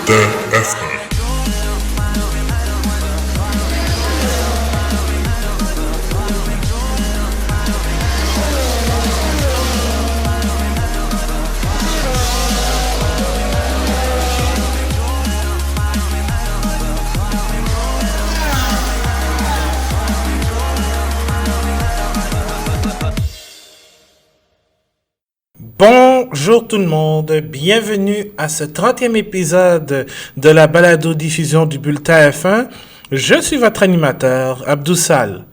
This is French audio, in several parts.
TF1. Bonjour tout le monde, bienvenue à ce 30e épisode de la balado-diffusion du bulletin F1. Je suis votre animateur, Abdou Sall.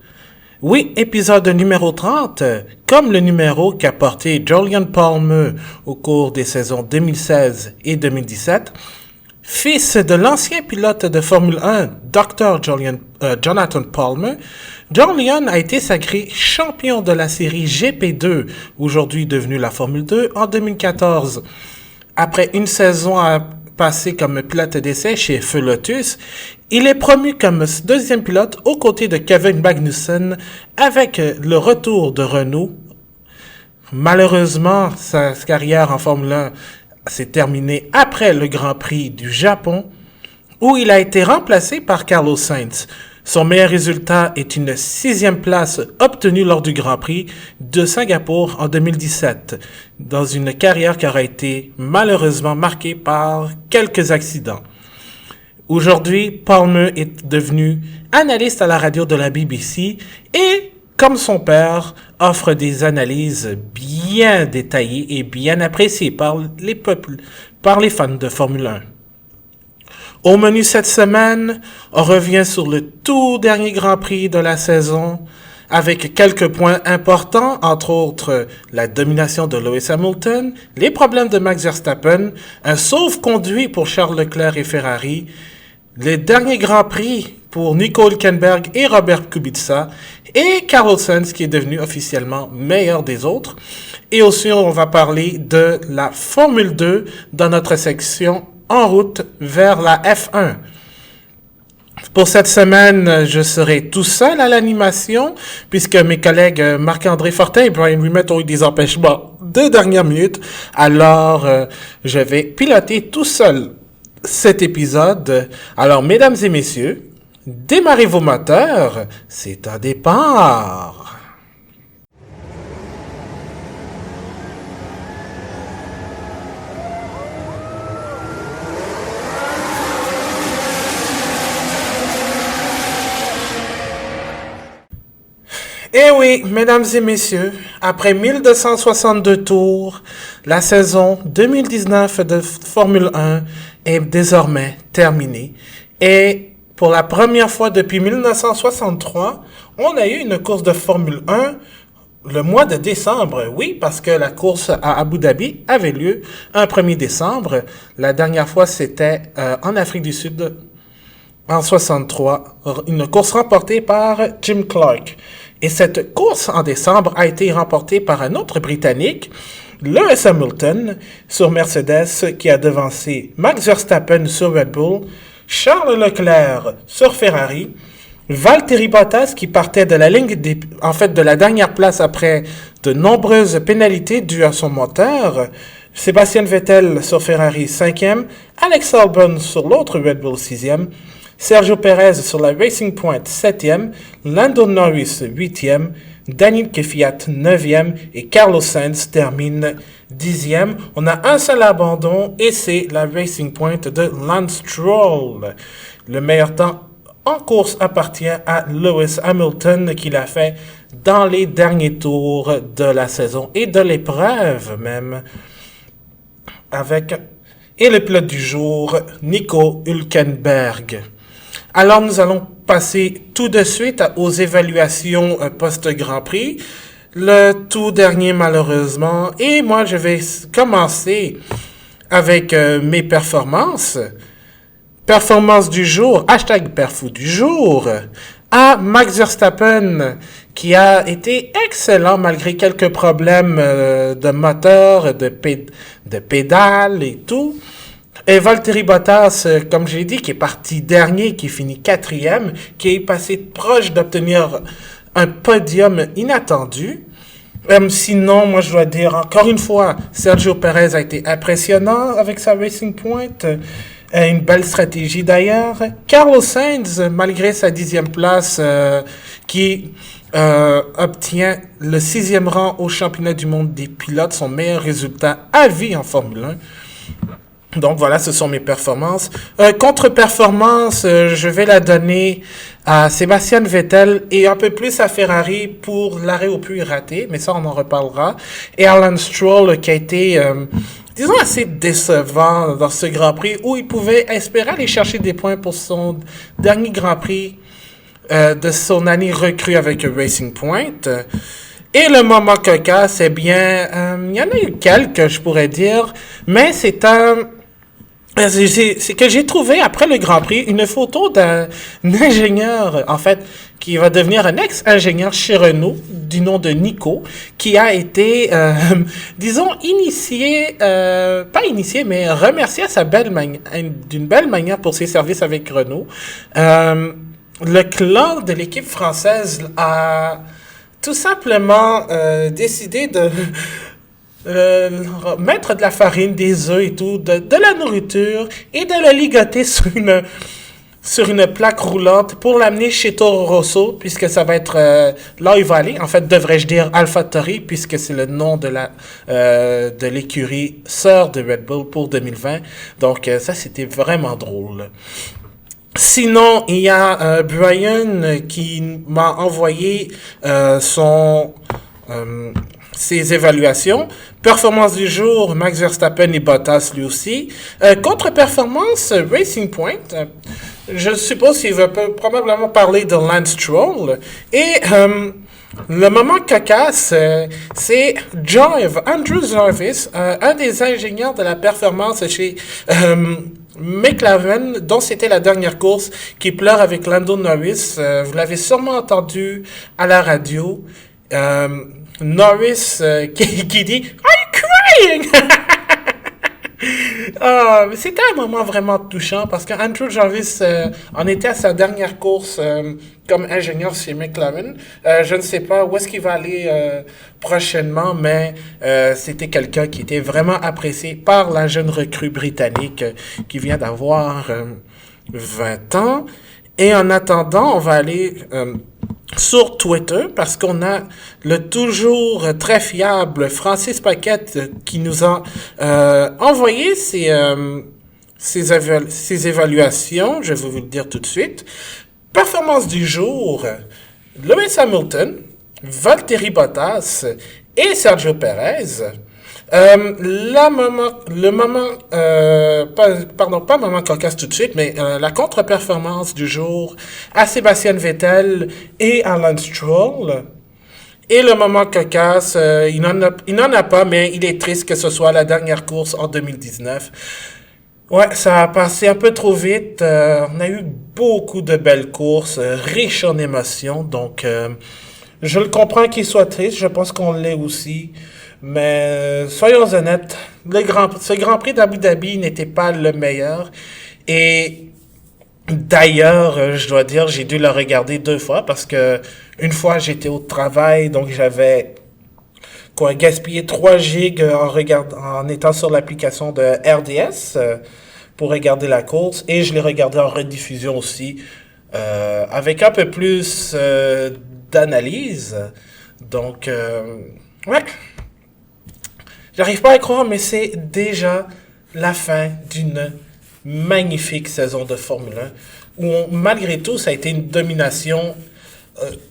Oui, épisode numéro 30, comme le numéro qu'a porté Jolyon Palmer au cours des saisons 2016 et 2017. Fils de l'ancien pilote de Formule 1, Dr. Jonathan Palmer, Jolyon a été sacré champion de la série GP2, aujourd'hui devenue la Formule 2, en 2014. Après une saison passée comme pilote d'essai chez Feu Lotus, il est promu comme deuxième pilote aux côtés de Kevin Magnussen avec le retour de Renault. Malheureusement, sa carrière en Formule 1 s'est terminée après le Grand Prix du Japon, où il a été remplacé par Carlos Sainz. Son meilleur résultat est une 6e place obtenue lors du Grand Prix de Singapour en 2017, dans une carrière qui aura été malheureusement marquée par quelques accidents. Aujourd'hui, Palmer est devenu analyste à la radio de la BBC et, comme son père, offre des analyses bien détaillées et bien appréciées par les fans de Formule 1. Au menu cette semaine, on revient sur le tout dernier Grand Prix de la saison avec quelques points importants, entre autres la domination de Lewis Hamilton, les problèmes de Max Verstappen, un sauve-conduit pour Charles Leclerc et Ferrari, les derniers Grands Prix pour Nico Hülkenberg et Robert Kubica, et Carlos Sainz qui est devenu officiellement meilleur des autres. Et aussi, on va parler de la Formule 2 dans notre section En route vers la F1. Pour cette semaine, je serai tout seul à l'animation, puisque mes collègues Marc-André Fortin et Brian Ouimet ont eu des empêchements de dernière minute. Alors, je vais piloter tout seul cet épisode. Alors, mesdames et messieurs, démarrez vos moteurs, c'est un départ. Eh oui, mesdames et messieurs, après 1262 tours, la saison 2019 de Formule 1 est désormais terminée. Et pour la première fois depuis 1963, on a eu une course de Formule 1 le mois de décembre. Oui, parce que la course à Abu Dhabi avait lieu un 1er décembre. La dernière fois, c'était en Afrique du Sud, en 63, une course remportée par Jim Clark. Et cette course en décembre a été remportée par un autre Britannique, Lewis Hamilton, sur Mercedes, qui a devancé Max Verstappen sur Red Bull, Charles Leclerc sur Ferrari, Valtteri Bottas qui partait de la ligne de la dernière place après de nombreuses pénalités dues à son moteur, Sébastien Vettel sur Ferrari 5e, Alex Albon sur l'autre Red Bull 6e, Sergio Perez sur la Racing Point 7e, Lando Norris 8e, Daniel Kvyat 9e et Carlos Sainz termine 10e. On a un seul abandon et c'est la Racing Point de Lance Stroll. Le meilleur temps en course appartient à Lewis Hamilton qui l'a fait dans les derniers tours de la saison et de l'épreuve même. Et le pilote du jour, Nico Hülkenberg. Alors, nous allons passer tout de suite aux évaluations post-Grand Prix. Le tout dernier, malheureusement. Et moi, je vais commencer avec mes performances. Performance du jour, #perfou du jour, à Max Verstappen, qui a été excellent malgré quelques problèmes de moteur, de pédale et tout. Et Valtteri Bottas, comme j'ai dit, qui est parti dernier, qui finit 4e, qui est passé proche d'obtenir un podium inattendu. Sinon, moi, je dois dire encore une fois, Sergio Perez a été impressionnant avec sa Racing Point. Une belle stratégie d'ailleurs. Carlos Sainz, malgré sa 10e place, qui obtient le 6e rang au championnat du monde des pilotes, son meilleur résultat à vie en Formule 1. Donc voilà, ce sont mes performances. Contre-performance, je vais la donner à Sébastien Vettel et un peu plus à Ferrari pour l'arrêt au puits raté, mais ça on en reparlera. Et Alan Stroll qui a été, disons, assez décevant dans ce Grand Prix où il pouvait espérer aller chercher des points pour son dernier Grand Prix de son année recrue avec Racing Point. Et le moment cocasse, eh bien, il y en a eu quelques, je pourrais dire, mais c'est que j'ai trouvé après le Grand Prix une photo d'un ingénieur, en fait, qui va devenir un ex-ingénieur chez Renault, du nom de Nico, qui a été, disons, initié, pas initié, mais remercié à d'une belle manière pour ses services avec Renault. Le clan de l'équipe française a tout simplement décidé de mettre de la farine, des œufs et tout, de la nourriture et de le ligoter sur une plaque roulante pour l'amener chez Toro Rosso, puisque ça va être là où il va aller. En fait, devrais-je dire AlphaTauri, puisque c'est le nom de l'écurie sœur de Red Bull pour 2020. Donc ça, c'était vraiment drôle. Sinon, il y a Brian qui m'a envoyé ses évaluations. Performance du jour, Max Verstappen et Bottas lui aussi. Contre-performance, Racing Point. Je suppose qu'il va probablement parler de Lance Stroll. Et le moment cocasse, c'est Andrew Jarvis, un des ingénieurs de la performance chez McLaren, dont c'était la dernière course, qui pleure avec Lando Norris. Vous l'avez sûrement entendu à la radio. Norris qui dit I'm crying. C'était un moment vraiment touchant parce qu'Andrew Jarvis en était à sa dernière course comme ingénieur chez McLaren. Je ne sais pas où est-ce qu'il va aller prochainement, mais c'était quelqu'un qui était vraiment apprécié par la jeune recrue britannique qui vient d'avoir 20 ans. Et en attendant, on va aller sur Twitter parce qu'on a le toujours très fiable Francis Paquette qui nous a envoyé ses évaluations. Je vais vous le dire tout de suite. Performance du jour, Lewis Hamilton, Valtteri Bottas et Sergio Perez. Pas moment cocasse tout de suite, mais la contre-performance du jour à Sébastien Vettel et Alan Stroll. Et le moment cocasse, il n'en a pas, mais il est triste que ce soit la dernière course en 2019. Ouais, ça a passé un peu trop vite. On a eu beaucoup de belles courses, riches en émotions, donc je le comprends qu'il soit triste, je pense qu'on l'est aussi. Mais soyons honnêtes, ce Grand Prix d'Abu Dhabi n'était pas le meilleur. Et d'ailleurs, je dois dire, j'ai dû le regarder 2 fois parce que une fois j'étais au travail, donc j'avais gaspillé 3 gigs en étant sur l'application de RDS pour regarder la course. Et je l'ai regardé en rediffusion aussi avec un peu plus d'analyse. Donc, ouais. J'arrive pas à y croire, mais c'est déjà la fin d'une magnifique saison de Formule 1 où, malgré tout, ça a été une domination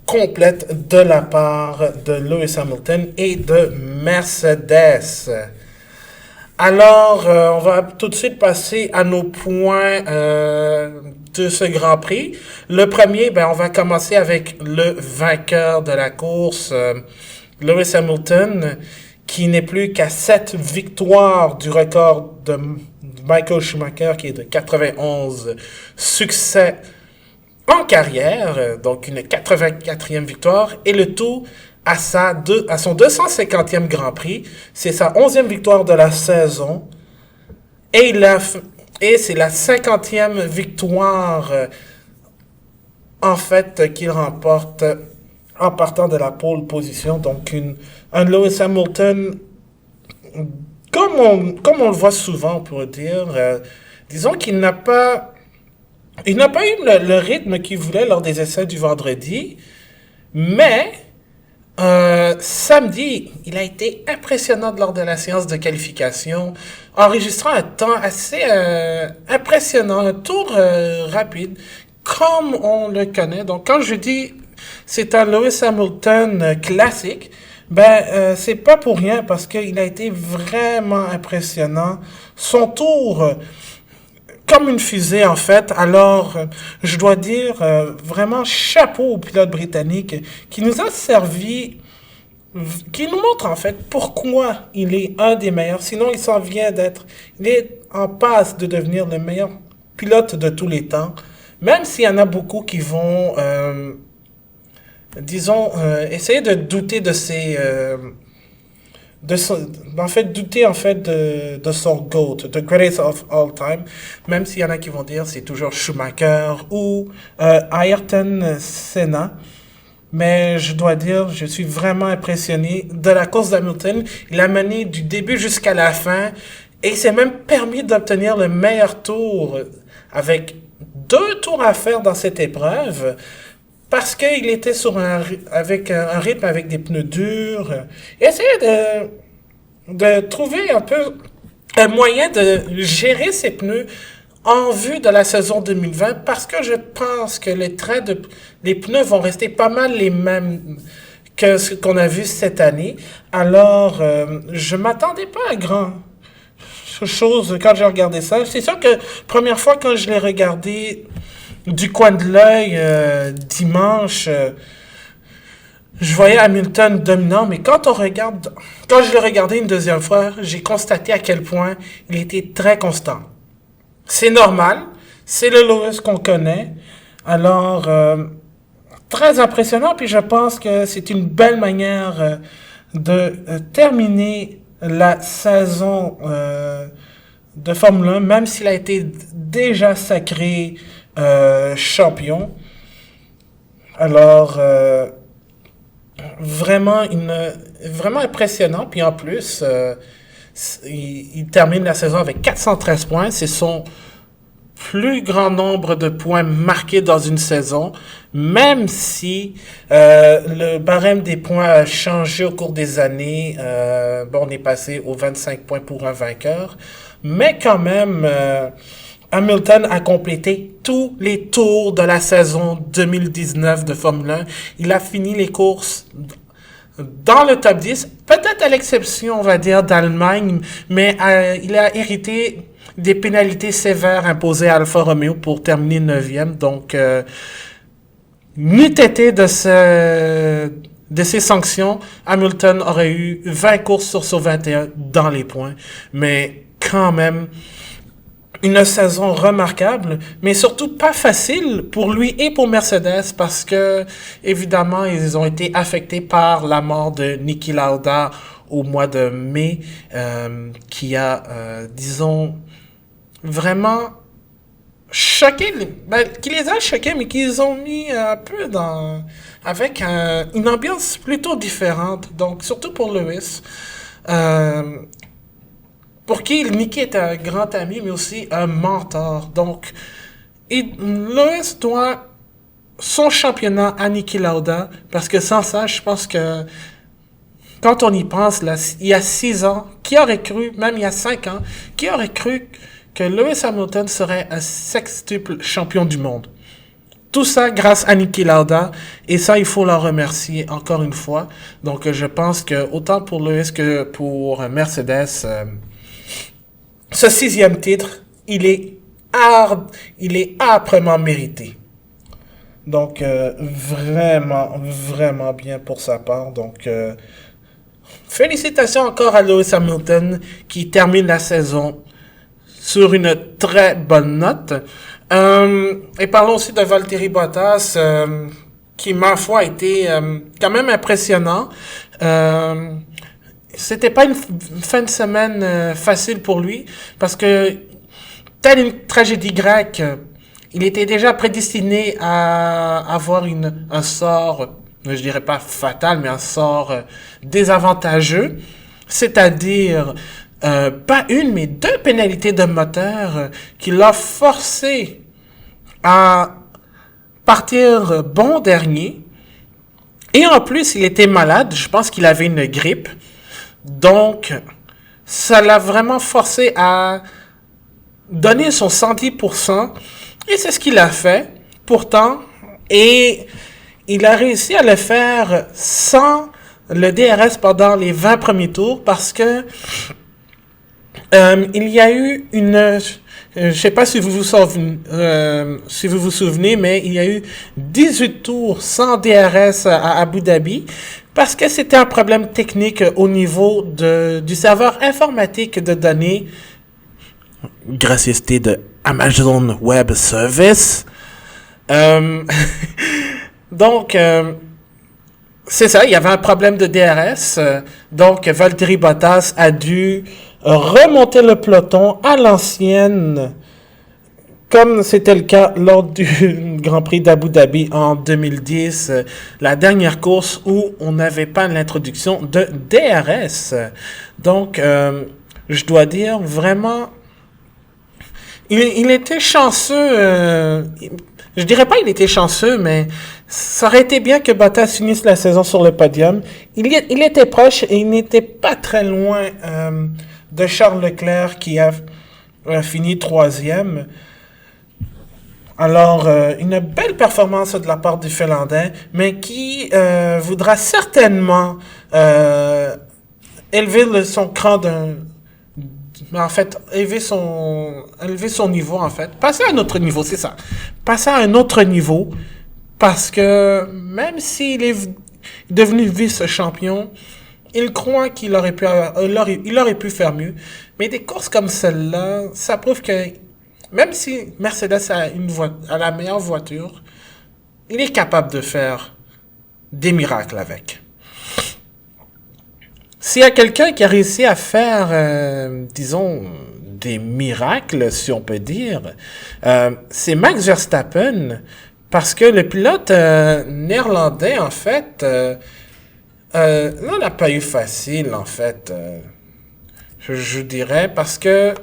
complète de la part de Lewis Hamilton et de Mercedes. Alors, on va tout de suite passer à nos points de ce Grand Prix. Le premier, on va commencer avec le vainqueur de la course, Lewis Hamilton, qui n'est plus qu'à 7 victoires du record de Michael Schumacher, qui est de 91 succès en carrière, donc une 84e victoire, et le tout à son 250e Grand Prix. C'est sa 11e victoire de la saison, et c'est la 50e victoire, en fait, qu'il remporte en partant de la pole position. Donc un Lewis Hamilton, comme on le voit souvent, on pourrait dire, disons il n'a pas eu le rythme qu'il voulait lors des essais du vendredi, mais samedi, il a été impressionnant lors de la séance de qualification, enregistrant un temps assez impressionnant, un tour rapide, comme on le connaît. Donc, quand je dis c'est un Lewis Hamilton classique, c'est pas pour rien parce qu'il a été vraiment impressionnant. Son tour, comme une fusée en fait. Alors, je dois dire vraiment chapeau au pilote britannique qui nous a servi, qui nous montre en fait pourquoi il est un des meilleurs. Sinon, il est en passe de devenir le meilleur pilote de tous les temps. Même s'il y en a beaucoup qui vont, essayer de douter douter en fait de son GOAT, the greatest of all time, même s'il y en a qui vont dire c'est toujours Schumacher ou Ayrton Senna. Mais je dois dire, je suis vraiment impressionné de la course d'Hamilton. Il a mené du début jusqu'à la fin et il s'est même permis d'obtenir le meilleur tour avec 2 tours à faire dans cette épreuve. Parce qu'il était avec un rythme avec des pneus durs. Essayez de trouver un peu un moyen de gérer ces pneus en vue de la saison 2020 parce que je pense que les pneus vont rester pas mal les mêmes que ce qu'on a vu cette année. Alors, je m'attendais pas à grand chose quand j'ai regardé ça. C'est sûr que première fois quand je l'ai regardé du coin de l'œil dimanche, je voyais Hamilton dominant, mais quand je l'ai regardé une deuxième fois, j'ai constaté à quel point il était très constant. C'est normal, c'est le Lewis qu'on connaît, alors très impressionnant, puis je pense que c'est une belle manière de terminer la saison de Formule 1, même s'il a été déjà sacré champion. Alors, vraiment impressionnant. Puis en plus, il termine la saison avec 413 points. C'est son plus grand nombre de points marqués dans une saison, même si le barème des points a changé au cours des années. On est passé aux 25 points pour un vainqueur. Mais quand même, Hamilton a complété tous les tours de la saison 2019 de Formule 1. Il a fini les courses dans le top 10, peut-être à l'exception, on va dire, d'Allemagne, mais il a hérité des pénalités sévères imposées à Alfa Romeo pour terminer 9e. Donc, n'eût été de ces sanctions, Hamilton aurait eu 20 courses sur 21 dans les points. Mais quand même, une saison remarquable, mais surtout pas facile pour lui et pour Mercedes parce que, évidemment, ils ont été affectés par la mort de Niki Lauda au mois de mai, qui a, vraiment choqué, qui les a choqués, mais qui les ont mis un peu avec une ambiance plutôt différente. Donc, surtout pour Lewis, pour qui Niki est un grand ami, mais aussi un mentor. Donc, Lewis doit son championnat à Niki Lauda, parce que sans ça, je pense que quand on y pense, là, il y a 6 ans, qui aurait cru, même il y a 5 ans, qui aurait cru que Lewis Hamilton serait un sextuple champion du monde? Tout ça grâce à Niki Lauda, et ça, il faut l'en remercier encore une fois. Donc, je pense que autant pour Lewis que pour Mercedes, ce 6e titre, il est âprement mérité. Donc, vraiment bien pour sa part. Donc, félicitations encore à Lewis Hamilton qui termine la saison sur une très bonne note. Et parlons aussi de Valtteri Bottas, qui, ma foi, a été quand même impressionnant. C'était pas une fin de semaine facile pour lui, parce que, telle une tragédie grecque, il était déjà prédestiné à avoir un sort, je dirais pas fatal, mais un sort désavantageux, c'est-à-dire pas une, mais deux pénalités de moteur qui l'a forcé à partir bon dernier. Et en plus, il était malade. Je pense qu'il avait une grippe. Donc, ça l'a vraiment forcé à donner son 110%. Et c'est ce qu'il a fait. Pourtant, et il a réussi à le faire sans le DRS pendant les 20 premiers tours parce que il y a eu une... je sais pas si vous vous souvenez, mais il y a eu 18 tours sans DRS à Abu Dhabi parce que c'était un problème technique au niveau du serveur informatique de données, gracieuseté de Amazon Web Service. Donc, c'est ça, il y avait un problème de DRS. Donc, Valtteri Bottas a dû remonter le peloton à l'ancienne, comme c'était le cas lors du Grand Prix d'Abu Dhabi en 2010, la dernière course où on n'avait pas l'introduction de DRS. Donc, je dois dire, vraiment, il était chanceux. Je dirais pas il était chanceux, mais ça aurait été bien que Bottas finisse la saison sur le podium. Il était proche et il n'était pas très loin de Charles Leclerc qui a fini troisième. Alors, une belle performance de la part du Finlandais, mais qui voudra certainement élever son cran en fait, élever son niveau, en fait. Passer à un autre niveau, c'est ça. Passer à un autre niveau, parce que même s'il est devenu vice-champion, il croit qu'il aurait pu faire mieux. Mais des courses comme celle-là, ça prouve que même si Mercedes a la meilleure voiture, il est capable de faire des miracles avec. S'il y a quelqu'un qui a réussi à faire, disons, des miracles, si on peut dire, c'est Max Verstappen, parce que le pilote néerlandais, en fait, n'a pas eu facile, en fait, je dirais, parce que,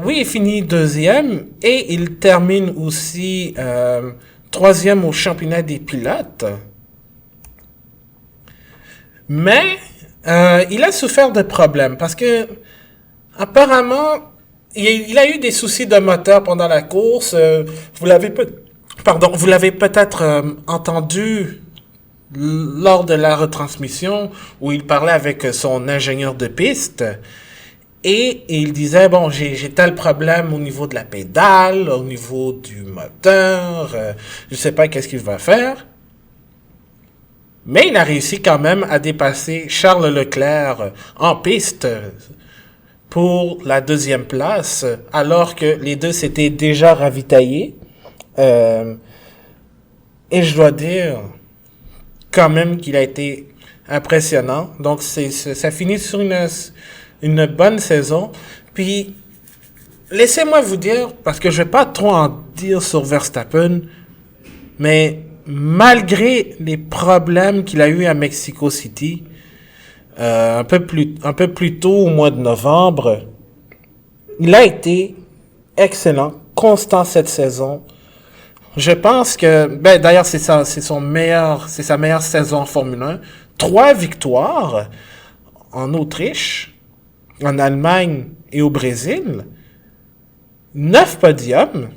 oui, il finit deuxième, et il termine aussi troisième au championnat des pilotes, mais il a souffert de problèmes parce que apparemment il a eu des soucis de moteur pendant la course. Vous l'avez peut-être entendu lors de la retransmission où il parlait avec son ingénieur de piste et il disait bon j'ai tel problème au niveau de la pédale, au niveau du moteur, je sais pas qu'est-ce qu'il va faire. Mais il a réussi quand même à dépasser Charles Leclerc en piste pour la deuxième place, alors que les deux s'étaient déjà ravitaillés. Et je dois dire quand même qu'il a été impressionnant. Donc ça finit sur une bonne saison. Puis laissez-moi vous dire, parce que je vais pas trop en dire sur Verstappen, mais malgré les problèmes qu'il a eu à Mexico City, un peu plus tôt au mois de novembre, il a été excellent, constant cette saison. Je pense que, d'ailleurs, c'est sa meilleure saison en Formule 1. 3 victoires en Autriche, en Allemagne et au Brésil. 9 podiums,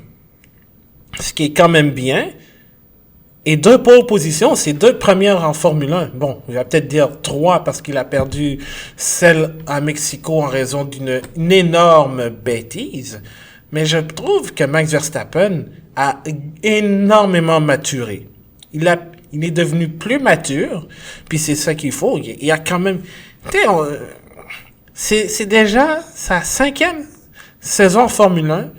ce qui est quand même bien. Et 2 pole positions, c'est 2 premières en Formule 1. Bon, il va peut-être dire 3 parce qu'il a perdu celle à Mexico en raison d'une énorme bêtise. Mais je trouve que Max Verstappen a énormément maturé. Il est devenu plus mature, puis c'est ça qu'il faut. Il y a quand même... c'est déjà sa 5e saison en Formule 1.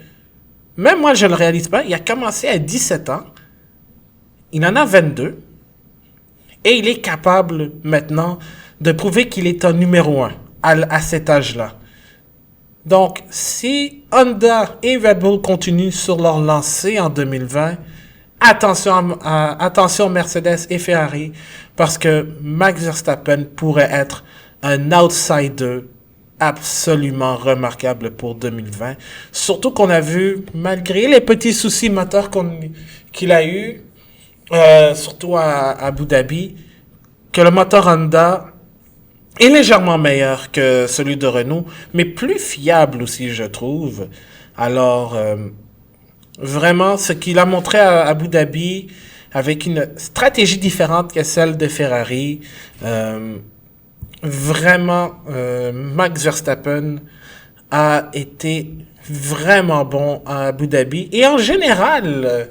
Même moi, je le réalise pas. Il a commencé à 17 ans. Il en a 22 et il est capable maintenant de prouver qu'il est un numéro 1 à cet âge-là. Donc, si Honda et Red Bull continuent sur leur lancée en 2020, attention Mercedes et Ferrari, parce que Max Verstappen pourrait être un outsider absolument remarquable pour 2020. Surtout qu'on a vu, malgré les petits soucis moteurs qu'il a eu, surtout à Abu Dhabi, que le moteur Honda est légèrement meilleur que celui de Renault, mais plus fiable aussi, je trouve. Alors, vraiment, ce qu'il a montré à Abu Dhabi, avec une stratégie différente que celle de Ferrari, vraiment, Max Verstappen a été vraiment bon à Abu Dhabi. Et en général,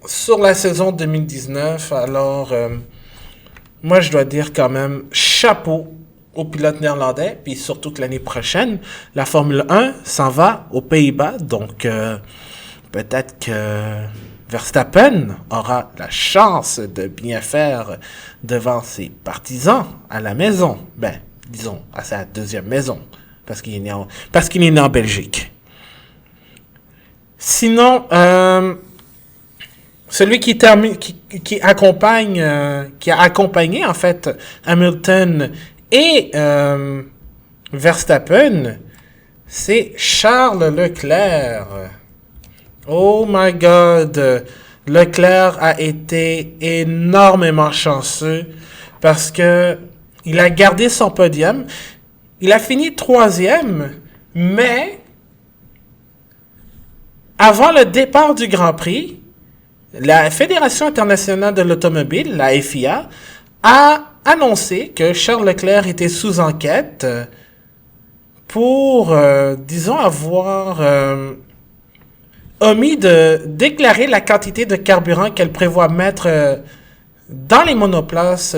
sur la saison 2019, alors, moi, je dois dire quand même chapeau aux pilotes néerlandais, puis surtout que l'année prochaine, la Formule 1 s'en va aux Pays-Bas, donc peut-être que Verstappen aura la chance de bien faire devant ses partisans à la maison. Ben, disons, à sa deuxième maison, parce qu'il est né en Belgique. Sinon, celui qui a accompagné en fait Hamilton et Verstappen, c'est Charles Leclerc. Oh my God, Leclerc a été énormément chanceux parce que il a gardé son podium. Il a fini 3e, mais avant le départ du Grand Prix, la Fédération internationale de l'automobile, la FIA, a annoncé que Charles Leclerc était sous enquête pour, disons, avoir omis de déclarer la quantité de carburant qu'elle prévoit mettre dans les monoplaces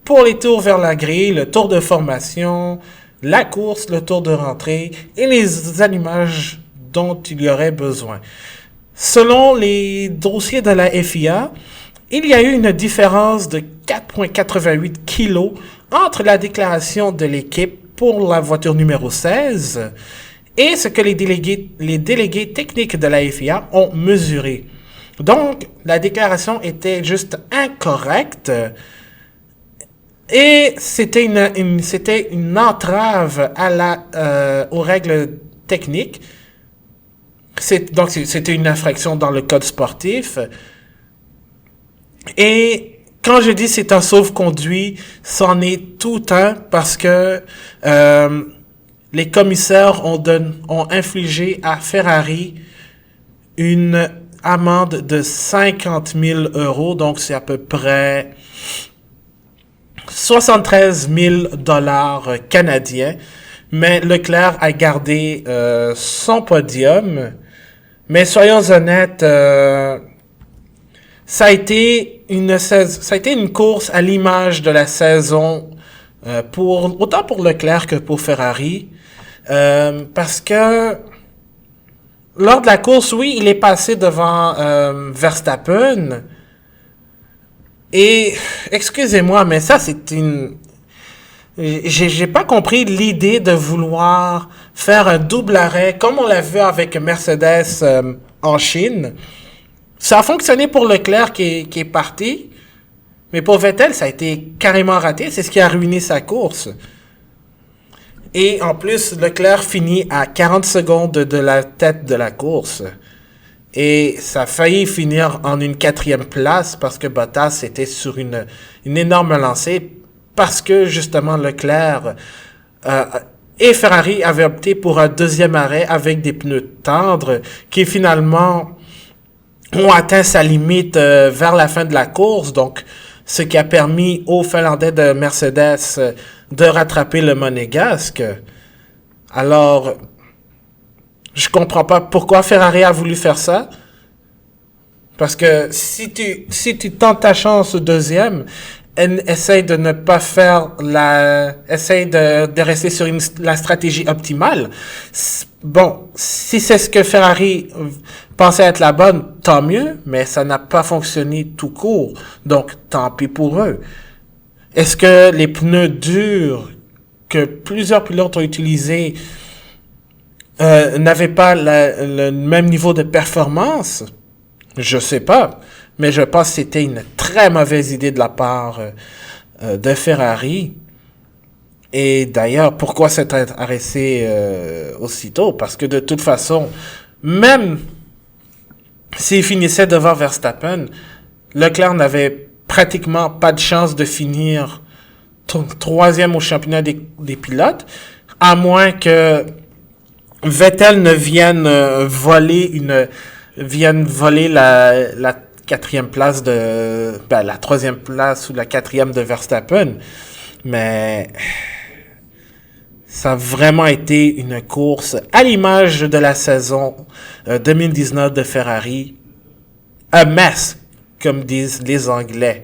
pour les tours vers la grille, le tour de formation, la course, le tour de rentrée et les allumages dont il y aurait besoin. Selon les dossiers de la FIA, il y a eu une différence de 4,88 kg entre la déclaration de l'équipe pour la voiture numéro 16 et ce que les délégués techniques de la FIA ont mesuré. Donc, la déclaration était juste incorrecte et c'était une entrave aux règles techniques. Donc, c'était une infraction dans le code sportif. Et quand je dis c'est un sauf-conduit, c'en est tout un parce que les commissaires ont infligé à Ferrari une amende de 50 000 €. Donc, c'est à peu près 73 000 $ canadiens. Mais Leclerc a gardé son podium. Mais soyons honnêtes, ça a été une course à l'image de la saison autant pour Leclerc que pour Ferrari, parce que lors de la course, oui, il est passé devant Verstappen. Et excusez-moi, mais ça j'ai pas compris l'idée de vouloir faire un double arrêt comme on l'a vu avec Mercedes en Chine. Ça a fonctionné pour Leclerc qui est parti, mais pour Vettel, ça a été carrément raté. C'est ce qui a ruiné sa course. Et en plus, Leclerc finit à 40 secondes de la tête de la course. Et ça a failli finir en une 4e place parce que Bottas était sur une énorme lancée. Parce que, justement, Leclerc et Ferrari avaient opté pour un deuxième arrêt avec des pneus tendres qui, finalement, ont atteint sa limite vers la fin de la course. Donc, ce qui a permis aux Finlandais de Mercedes de rattraper le Monégasque. Alors, je comprends pas pourquoi Ferrari a voulu faire ça. Parce que si tu tentes ta chance au deuxième, essaye de ne pas essaye de rester sur la stratégie optimale. Bon, si c'est ce que Ferrari pensait être la bonne, tant mieux, mais ça n'a pas fonctionné tout court. Donc, tant pis pour eux. Est-ce que les pneus durs que plusieurs pilotes ont utilisés n'avaient pas le même niveau de performance? Je sais pas. Mais je pense que c'était une très mauvaise idée de la part de Ferrari. Et d'ailleurs, pourquoi s'être arrêté aussitôt? Parce que de toute façon, même s'il finissait devant Verstappen, Leclerc n'avait pratiquement pas de chance de finir troisième au championnat des pilotes, à moins que Vettel ne vienne voler la quatrième place la troisième place ou la quatrième de Verstappen. Mais ça a vraiment été une course à l'image de la saison 2019 de Ferrari. A mess, comme disent les Anglais.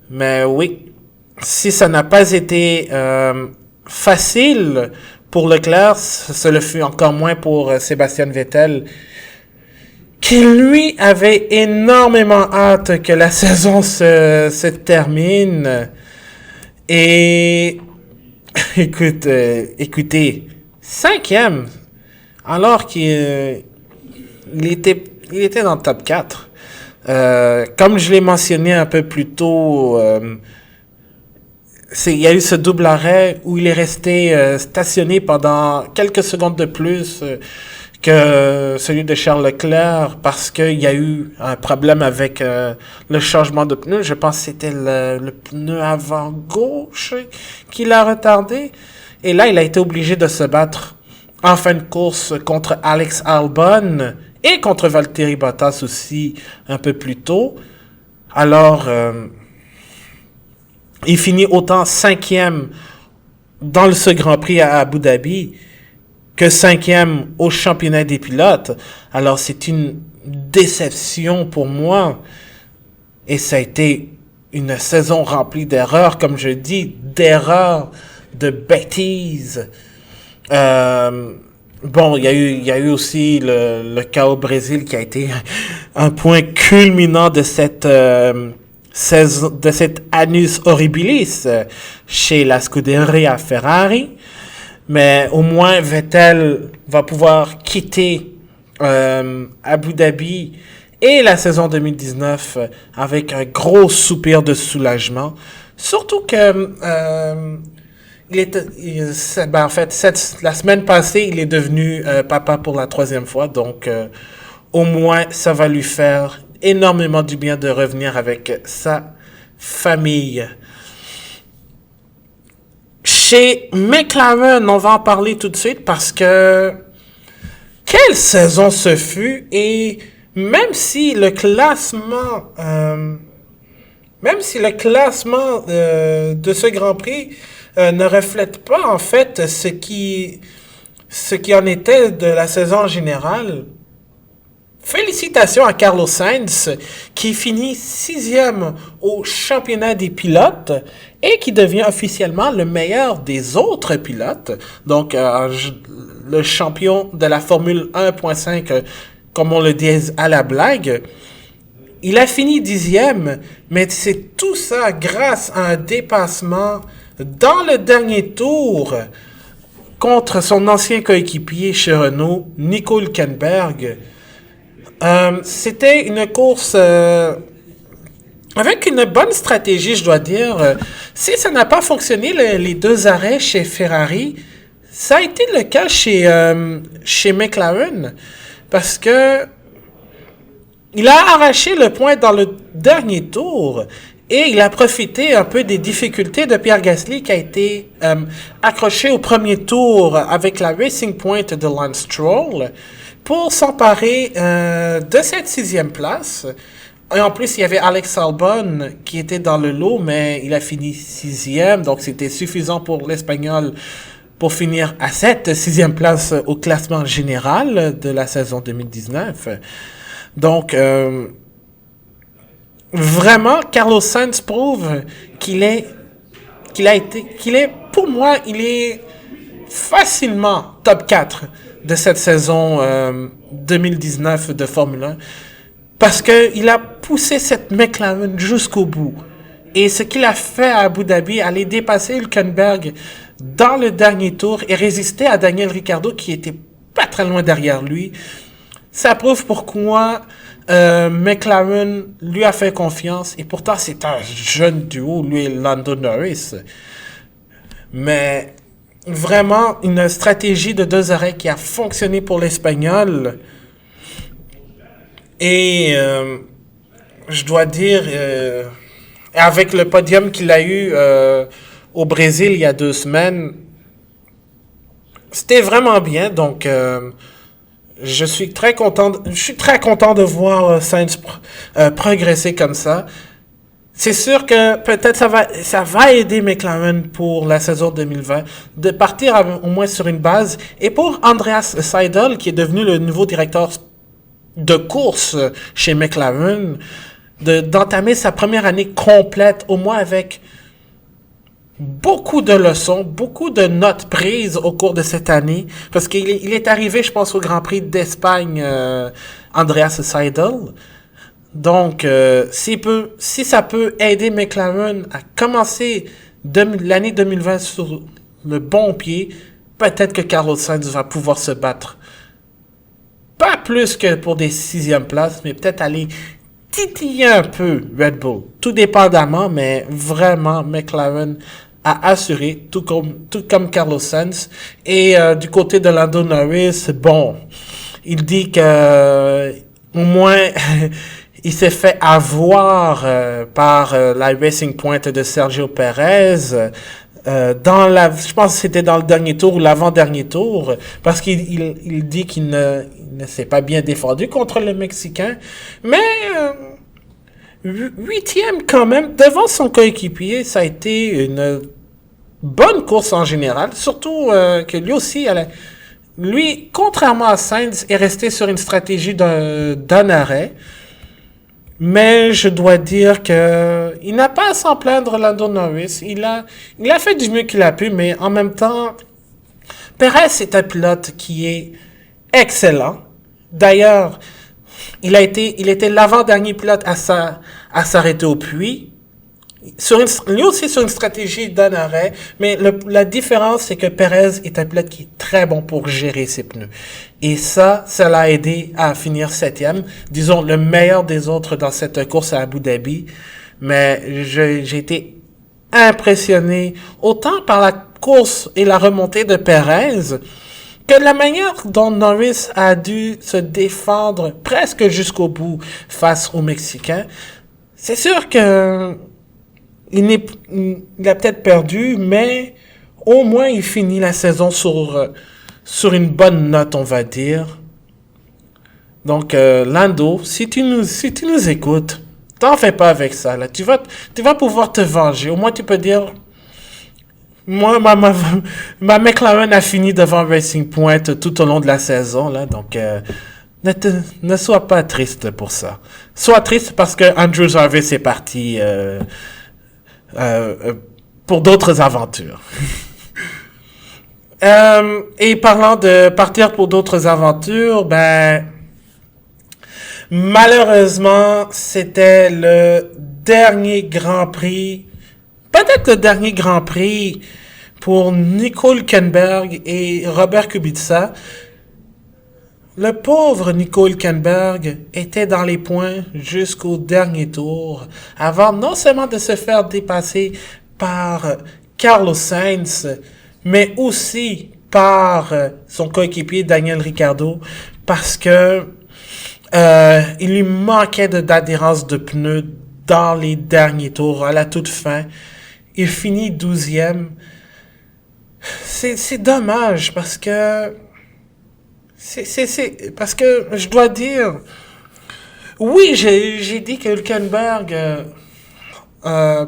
Mais oui, si ça n'a pas été facile pour Leclerc, ce le fut encore moins pour Sébastien Vettel, qui lui avait énormément hâte que la saison se termine. Et écoutez, cinquième, alors qu'il était dans le top 4. Comme je l'ai mentionné un peu plus tôt, il y a eu ce double arrêt où il est resté stationné pendant quelques secondes de plus que celui de Charles Leclerc parce qu'il y a eu un problème avec le changement de pneu. Je pense que c'était le pneu avant gauche qui l'a retardé. Et là, il a été obligé de se battre en fin de course contre Alex Albon et contre Valtteri Bottas aussi un peu plus tôt. Alors, il finit autant cinquième dans ce Grand Prix à Abu Dhabi que cinquième au championnat des pilotes. Alors, c'est une déception pour moi. Et ça a été une saison remplie d'erreurs, comme je dis, d'erreurs, de bêtises. Bon, il y a eu aussi le cas au Brésil qui a été un point culminant de cette annus horribilis chez la Scuderia Ferrari. Mais au moins, Vettel va pouvoir quitter Abu Dhabi et la saison 2019 avec un gros soupir de soulagement. Surtout que la semaine passée, il est devenu papa pour la troisième fois. Donc, au moins, ça va lui faire énormément du bien de revenir avec sa famille. Chez McLaren, on va en parler tout de suite parce que quelle saison ce fut, et même si le classement de ce Grand Prix ne reflète pas en fait ce qui en était de la saison en général, félicitations à Carlos Sainz qui finit 6e au championnat des pilotes et qui devient officiellement le meilleur des autres pilotes. Donc, le champion de la Formule 1.5, comme on le dit à la blague. Il a fini 10e, mais c'est tout ça grâce à un dépassement dans le dernier tour contre son ancien coéquipier chez Renault, Nico Hülkenberg. C'était une course avec une bonne stratégie, je dois dire. Si ça n'a pas fonctionné, les deux arrêts chez Ferrari, ça a été le cas chez McLaren, parce que il a arraché le point dans le dernier tour et il a profité un peu des difficultés de Pierre Gasly qui a été accroché au premier tour avec la Racing Point de Lance Stroll pour s'emparer de cette 6e place. Et en plus, il y avait Alex Albon qui était dans le lot, mais il a fini 6e, donc c'était suffisant pour l'Espagnol pour finir à cette 6e place au classement général de la saison 2019. Donc, vraiment, Carlos Sainz prouve pour moi, il est facilement top 4 de cette saison 2019 de Formule 1. Parce qu'il a poussé cette McLaren jusqu'au bout. Et ce qu'il a fait à Abu Dhabi, aller dépasser Hülkenberg dans le dernier tour et résister à Daniel Ricciardo qui était pas très loin derrière lui, ça prouve pourquoi McLaren lui a fait confiance. Et pourtant, c'est un jeune duo, lui et Lando Norris. Mais vraiment, une stratégie de 2 arrêts qui a fonctionné pour l'Espagnol. Et je dois dire, avec le podium qu'il a eu au Brésil il y a 2 semaines, c'était vraiment bien. Donc, je suis très content de voir Sainz progresser comme ça. C'est sûr que peut-être ça va aider McLaren pour la saison 2020 de partir au moins sur une base. Et pour Andreas Seidel, qui est devenu le nouveau directeur de course chez McLaren, d'entamer sa première année complète, au moins avec beaucoup de leçons, beaucoup de notes prises au cours de cette année, parce qu'il est arrivé, je pense, au Grand Prix d'Espagne, Andreas Seidel. Donc, si ça peut aider McLaren à commencer l'année 2020 sur le bon pied, peut-être que Carlos Sainz va pouvoir se battre. Pas plus que pour des 6e places, mais peut-être aller titiller un peu Red Bull. Tout dépendamment, mais vraiment, McLaren a assuré, tout comme Carlos Sainz. Et du côté de Lando Norris, bon, il dit que au moins il s'est fait avoir par la Racing Point de Sergio Perez je pense que c'était dans le dernier tour ou l'avant-dernier tour, parce qu'il dit qu'il ne s'est pas bien défendu contre le Mexicain, mais 8e quand même devant son coéquipier. Ça a été une bonne course en général, surtout que lui aussi, lui, contrairement à Sainz, est resté sur une stratégie d'un arrêt. Mais je dois dire que il n'a pas à s'en plaindre, Lando Norris. Il a fait du mieux qu'il a pu, mais en même temps, Perez est un pilote qui est excellent. D'ailleurs, il était l'avant-dernier pilote à s'arrêter au puits. Lui aussi sur une stratégie d'un arrêt, mais la différence, c'est que Perez est un pilote qui est très bon pour gérer ses pneus. Et ça l'a aidé à finir 7e, disons le meilleur des autres dans cette course à Abu Dhabi. Mais j'ai été impressionné autant par la course et la remontée de Perez que la manière dont Norris a dû se défendre presque jusqu'au bout face aux Mexicains. C'est sûr que il a peut-être perdu, mais au moins il finit la saison sur une bonne note, on va dire. Donc, Lando, si tu nous écoutes, t'en fais pas avec ça, là. Tu vas pouvoir te venger. Au moins, tu peux dire, moi, ma McLaren a fini devant Racing Point tout au long de la saison, là. Donc, ne sois pas triste pour ça. Sois triste parce que Andrew Jarvis est parti, pour d'autres aventures. Et parlant de partir pour d'autres aventures, malheureusement, c'était le dernier Grand Prix, peut-être le dernier Grand Prix pour Nico Hülkenberg et Robert Kubica. Le pauvre Nico Hülkenberg était dans les points jusqu'au dernier tour, avant non seulement de se faire dépasser par Carlos Sainz, mais aussi par son coéquipier Daniel Ricciardo, parce que il lui manquait d'adhérence de pneus dans les derniers tours, à la toute fin. Il finit 12e. C'est dommage, parce que parce que je dois dire, oui, j'ai dit que Hülkenberg,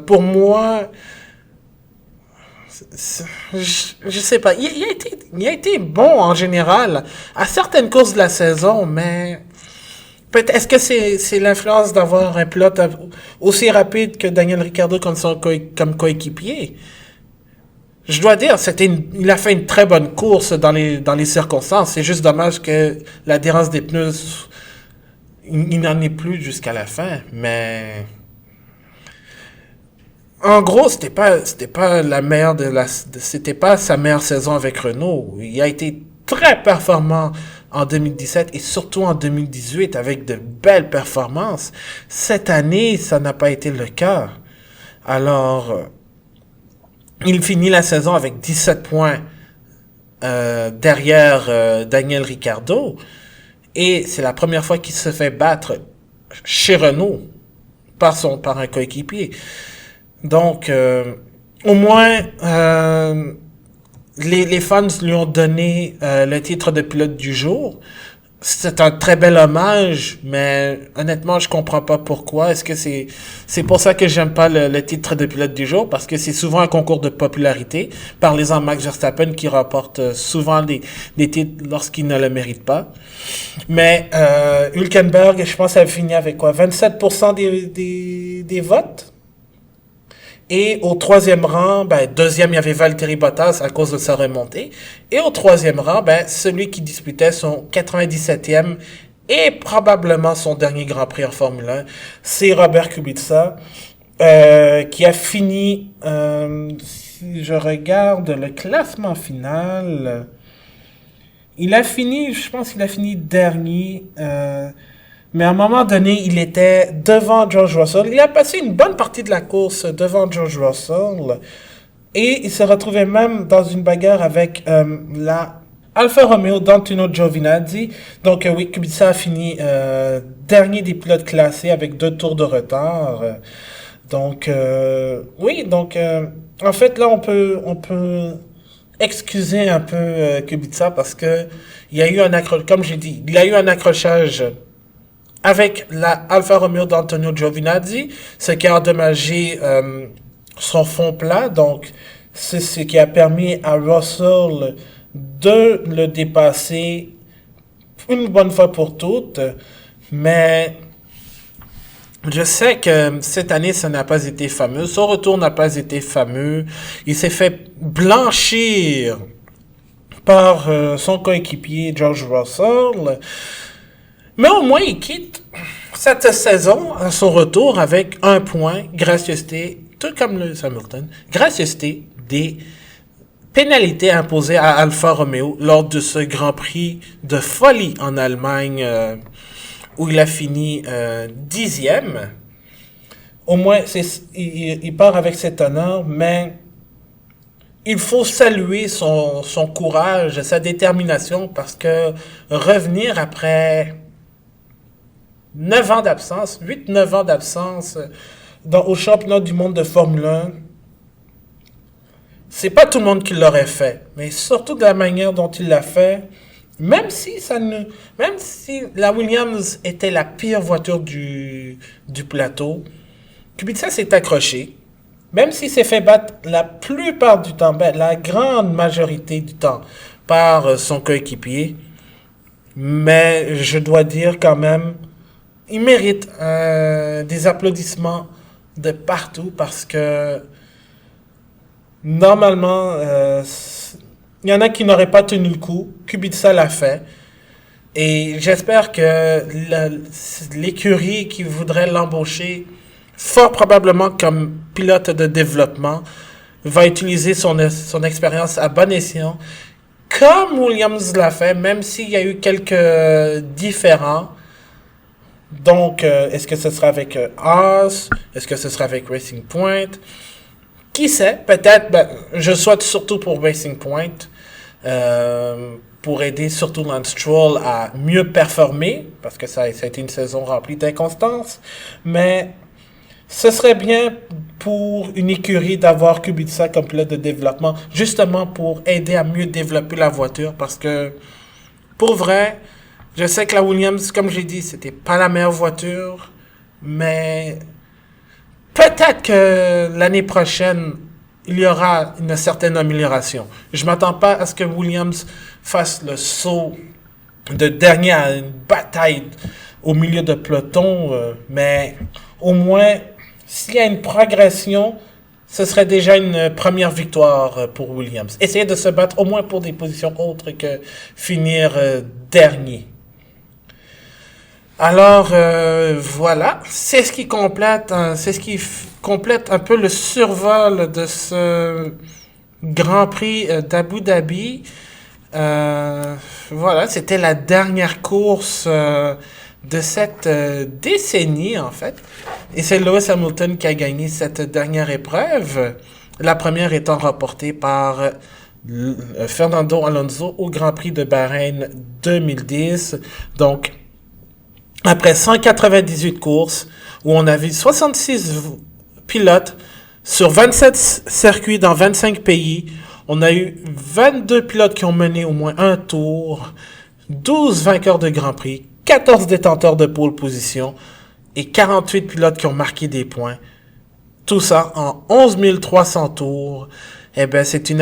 pour moi, je sais pas, il a été bon en général à certaines courses de la saison, mais est-ce que c'est l'influence d'avoir un pilote aussi rapide que Daniel Ricciardo comme coéquipier? Je dois dire, il a fait une très bonne course dans les circonstances. C'est juste dommage que l'adhérence des pneus, il n'en est plus jusqu'à la fin. Mais en gros, c'était pas la meilleure c'était pas sa meilleure saison avec Renault. Il a été très performant en 2017 et surtout en 2018 avec de belles performances. Cette année, ça n'a pas été le cas. Alors, Il finit la saison avec 17 points derrière Daniel Ricciardo. Et c'est la première fois qu'il se fait battre chez Renault par un coéquipier. Donc, au moins, les fans lui ont donné le titre de pilote du jour. C'est un très bel hommage, mais honnêtement, je comprends pas pourquoi. Est-ce que c'est pour ça que j'aime pas le titre de pilote du jour? Parce que c'est souvent un concours de popularité. Parlez-en à Max Verstappen qui remporte souvent des titres lorsqu'il ne le mérite pas. Mais Hülkenberg, je pense, a fini avec quoi? 27% des votes? Et au troisième rang, deuxième, il y avait Valtteri Bottas à cause de sa remontée. Et au troisième rang, celui qui disputait son 97e et probablement son dernier Grand Prix en Formule 1, c'est Robert Kubica, qui a fini, si je regarde le classement final, je pense qu'il a fini dernier, mais à un moment donné, il était devant George Russell. Il a passé une bonne partie de la course devant George Russell. Et il se retrouvait même dans une bagarre avec la Alfa Romeo d'Antonio Giovinazzi. Donc oui, Kubica a fini dernier des pilotes classés avec 2 tours de retard. Donc en fait là on peut excuser un peu Kubica parce que il y a eu comme j'ai dit, il y a eu un accrochage avec la Alfa Romeo d'Antonio Giovinazzi, ce qui a endommagé son fond plat. Donc, c'est ce qui a permis à Russell de le dépasser une bonne fois pour toutes. Mais je sais que cette année, ça n'a pas été fameux. Son retour n'a pas été fameux. Il s'est fait blanchir par son coéquipier George Russell. Mais au moins, il quitte cette saison à son retour avec 1 point, gracieuseté, tout comme Lewis Hamilton, gracieuseté des pénalités imposées à Alfa Romeo lors de ce Grand Prix de folie en Allemagne où il a fini 10e. Au moins, il part avec cet honneur, mais il faut saluer son courage, sa détermination, parce que revenir après 9 ans d'absence, 8-9 ans d'absence au championnat du monde de Formule 1, c'est pas tout le monde qui l'aurait fait, mais surtout de la manière dont il l'a fait, même si la Williams était la pire voiture du plateau, Kubica s'est accroché, même s'il s'est fait battre la plupart du temps, la grande majorité du temps, par son coéquipier, mais je dois dire quand même, il mérite des applaudissements de partout parce que normalement, il y en a qui n'auraient pas tenu le coup. Kubica l'a fait. Et j'espère que l'écurie qui voudrait l'embaucher, fort probablement comme pilote de développement, va utiliser son expérience à bon escient, comme Williams l'a fait, même s'il y a eu quelques différends. Donc, est-ce que ce sera avec Haas? Est-ce que ce sera avec Racing Point? Qui sait? Peut-être, je souhaite surtout pour Racing Point, pour aider surtout Lance Stroll à mieux performer, parce que ça a été une saison remplie d'inconstances. Mais ce serait bien pour une écurie d'avoir Kubica comme pilote de développement, justement pour aider à mieux développer la voiture, parce que, pour vrai, je sais que la Williams, comme j'ai dit, c'était pas la meilleure voiture, mais peut-être que l'année prochaine, il y aura une certaine amélioration. Je m'attends pas à ce que Williams fasse le saut de dernier à une bataille au milieu de peloton, mais au moins, s'il y a une progression, ce serait déjà une première victoire pour Williams. Essayer de se battre au moins pour des positions autres que finir dernier. Alors voilà, c'est ce qui complète un peu le survol de ce Grand Prix d'Abu Dhabi. Voilà, c'était la dernière course de cette décennie en fait, et c'est Lewis Hamilton qui a gagné cette dernière épreuve. La première étant remportée par Fernando Alonso au Grand Prix de Bahreïn 2010. Donc, après 198 courses, où on a vu 66 pilotes sur 27 circuits dans 25 pays, on a eu 22 pilotes qui ont mené au moins un tour, 12 vainqueurs de Grand Prix, 14 détenteurs de pole position et 48 pilotes qui ont marqué des points. Tout ça en 11 300 tours. Eh ben, c'est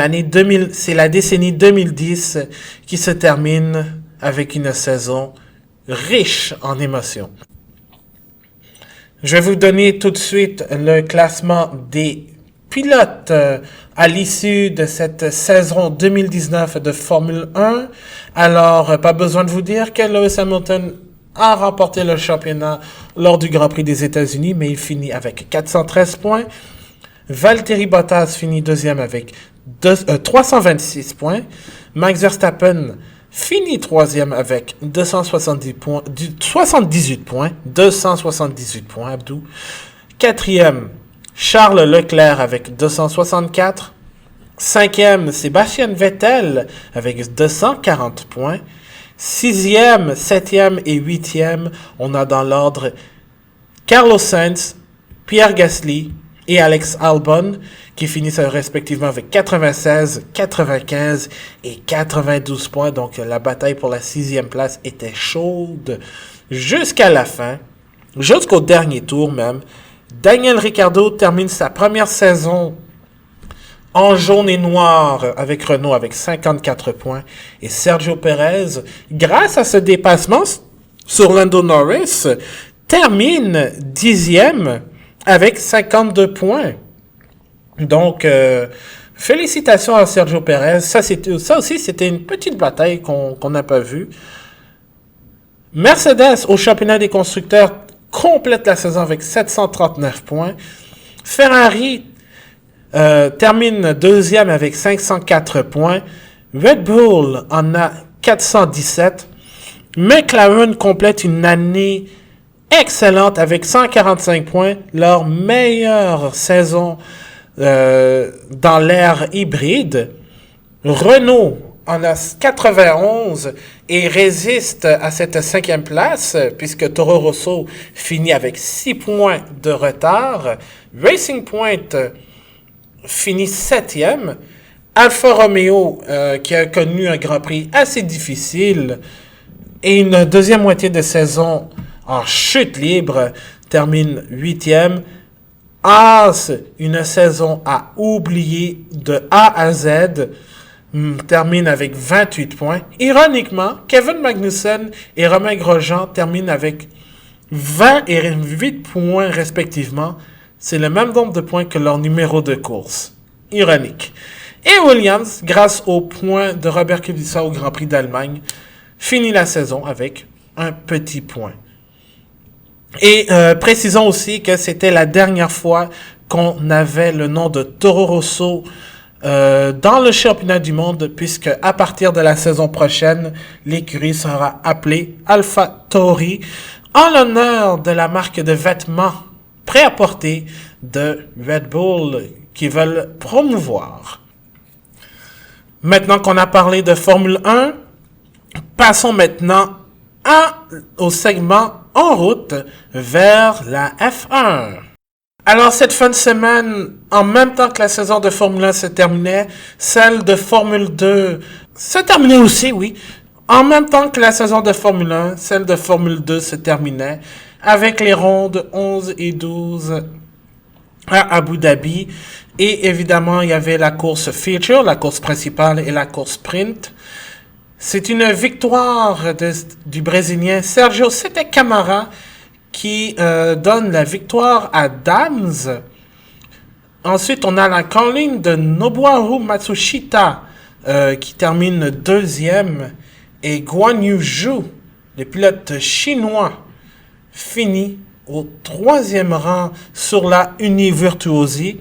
c'est la décennie 2010 qui se termine avec une saison riche en émotions. Je vais vous donner tout de suite le classement des pilotes à l'issue de cette saison 2019 de Formule 1. Alors, pas besoin de vous dire que Lewis Hamilton a remporté le championnat lors du Grand Prix des États-Unis, mais il finit avec 413 points. Valtteri Bottas finit deuxième avec 326 points. Max Verstappen finit troisième avec 278 points. 278 points, Abdou. Quatrième, Charles Leclerc avec 264. Cinquième, Sébastien Vettel avec 240 points. Sixième, septième et huitième, on a dans l'ordre Carlos Sainz, Pierre Gasly et Alex Albon, qui finissent respectivement avec 96, 95 et 92 points. Donc la bataille pour la sixième place était chaude jusqu'à la fin, jusqu'au dernier tour même. Daniel Ricciardo termine sa première saison en jaune et noir avec Renault avec 54 points. Et Sergio Perez, grâce à ce dépassement sur Lando Norris, termine 10e avec 52 points. Donc, félicitations à Sergio Perez. Ça aussi, c'était une petite bataille qu'on n'a pas vue. Mercedes, au championnat des constructeurs, complète la saison avec 739 points. Ferrari termine deuxième avec 504 points. Red Bull en a 417. McLaren complète une année excellente avec 145 points. Leur meilleure saison dans l'ère hybride. Renault en a 91 et résiste à cette cinquième place puisque Toro Rosso finit avec 6 points de retard. Racing Point finit 7e. Alfa Romeo, qui a connu un Grand Prix assez difficile et une deuxième moitié de saison en chute libre, termine 8e. Haas, une saison à oublier de A à Z, termine avec 28 points. Ironiquement, Kevin Magnussen et Romain Grosjean terminent avec 20 et 8 points respectivement. C'est le même nombre de points que leur numéro de course. Ironique. Et Williams, grâce aux points de Robert Kubica au Grand Prix d'Allemagne, finit la saison avec un petit point. Et précisons aussi que c'était la dernière fois qu'on avait le nom de Toro Rosso dans le championnat du monde, puisque à partir de la saison prochaine, l'écurie sera appelée AlphaTauri en l'honneur de la marque de vêtements prêt-à-porter de Red Bull qu'ils veulent promouvoir. Maintenant qu'on a parlé de Formule 1, passons maintenant au segment en route vers la F1. Alors, cette fin de semaine, en même temps que la saison de Formule 1 se terminait, celle de Formule 2 se terminait aussi, oui. En même temps que la saison de Formule 1, celle de Formule 2 se terminait avec les rondes 11 et 12 à Abu Dhabi. Et évidemment, il y avait la course feature, la course principale et la course sprint. C'est une victoire du Brésilien Sergio Sete Câmara qui donne la victoire à Dams. Ensuite, on a la Colline de Nobuharu Matsushita qui termine deuxième. Et Guan Yu Zhu, le pilote chinois, finit au troisième rang sur la Univirtuosi.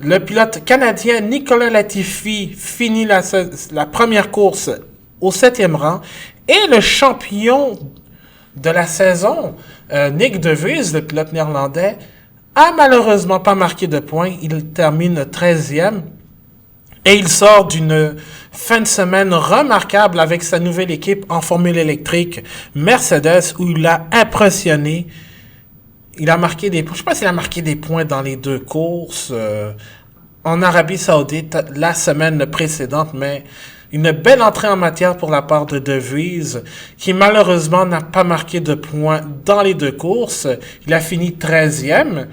Le pilote canadien Nicolas Latifi finit la première course au 7e rang. Et le champion de la saison, Nick De Vries, le pilote néerlandais, a malheureusement pas marqué de points. Il termine 13e. Et il sort d'une fin de semaine remarquable avec sa nouvelle équipe en formule électrique Mercedes, où il a impressionné. Il a marqué des points. Je sais pas s'il a marqué des points dans les deux courses en Arabie Saoudite la semaine précédente, mais une belle entrée en matière pour la part de De Vries, qui malheureusement n'a pas marqué de points dans les deux courses. Il a fini 13e.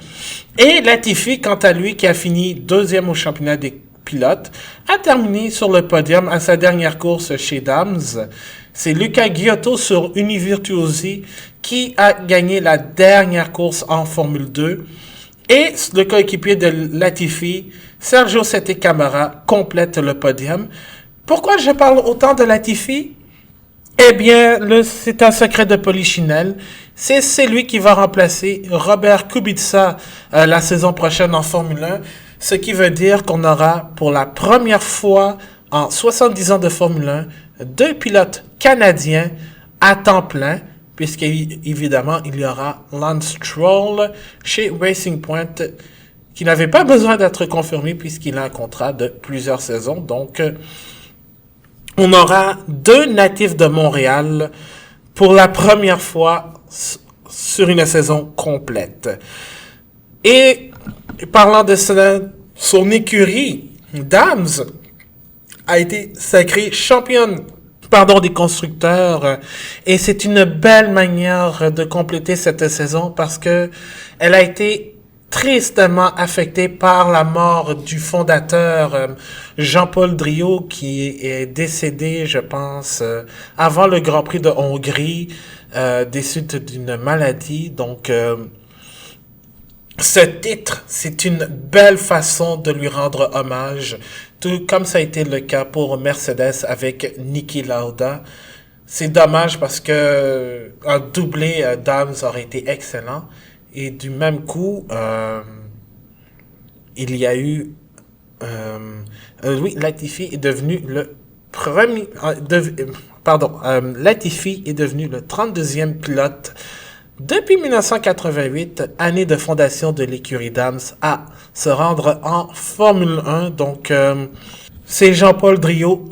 Et Latifi, quant à lui, qui a fini 2e au championnat des pilote, a terminé sur le podium à sa dernière course chez Dams. C'est Luca Ghiotto sur Univirtuosi qui a gagné la dernière course en Formule 2. Et le coéquipier de Latifi, Sergio Sette Camara, complète le podium. Pourquoi je parle autant de Latifi? Eh bien, c'est un secret de Polichinelle. C'est lui qui va remplacer Robert Kubica la saison prochaine en Formule 1. Ce qui veut dire qu'on aura pour la première fois en 70 ans de Formule 1 deux pilotes canadiens à temps plein, puisqu'évidemment il y aura Lance Stroll chez Racing Point qui n'avait pas besoin d'être confirmé puisqu'il a un contrat de plusieurs saisons. Donc on aura deux natifs de Montréal pour la première fois sur une saison complète. Et parlant de cela, son écurie, Dams, a été sacrée championne des constructeurs. Et c'est une belle manière de compléter cette saison parce que elle a été tristement affectée par la mort du fondateur Jean-Paul Driot, qui est décédé, je pense, avant le Grand Prix de Hongrie, des suites d'une maladie. Donc, ce titre, c'est une belle façon de lui rendre hommage, tout comme ça a été le cas pour Mercedes avec Niki Lauda. C'est dommage parce que un doublé Dams aurait été excellent. Et du même coup, il y a eu... Latifi est devenu le premier... Latifi est devenu le 32e pilote depuis 1988, année de fondation de l'écurie Dams, à se rendre en Formule 1. Donc, c'est Jean-Paul Driot,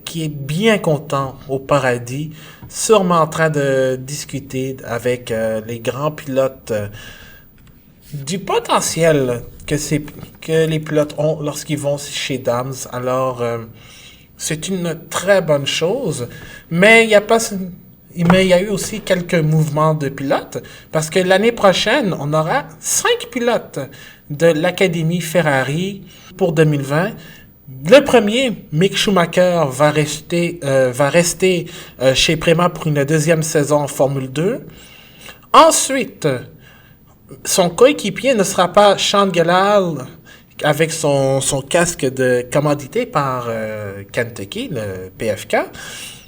qui est bien content au paradis, sûrement en train de discuter avec les grands pilotes du potentiel que les pilotes ont lorsqu'ils vont chez Dams. Alors, c'est une très bonne chose, mais il y a eu aussi quelques mouvements de pilotes, parce que l'année prochaine, on aura 5 pilotes de l'Académie Ferrari pour 2020. Le premier, Mick Schumacher, va rester chez Prema pour une deuxième saison en Formule 2. Ensuite, son coéquipier ne sera pas Sean Gallal, avec son casque de commandité par Kentucky, le PFK.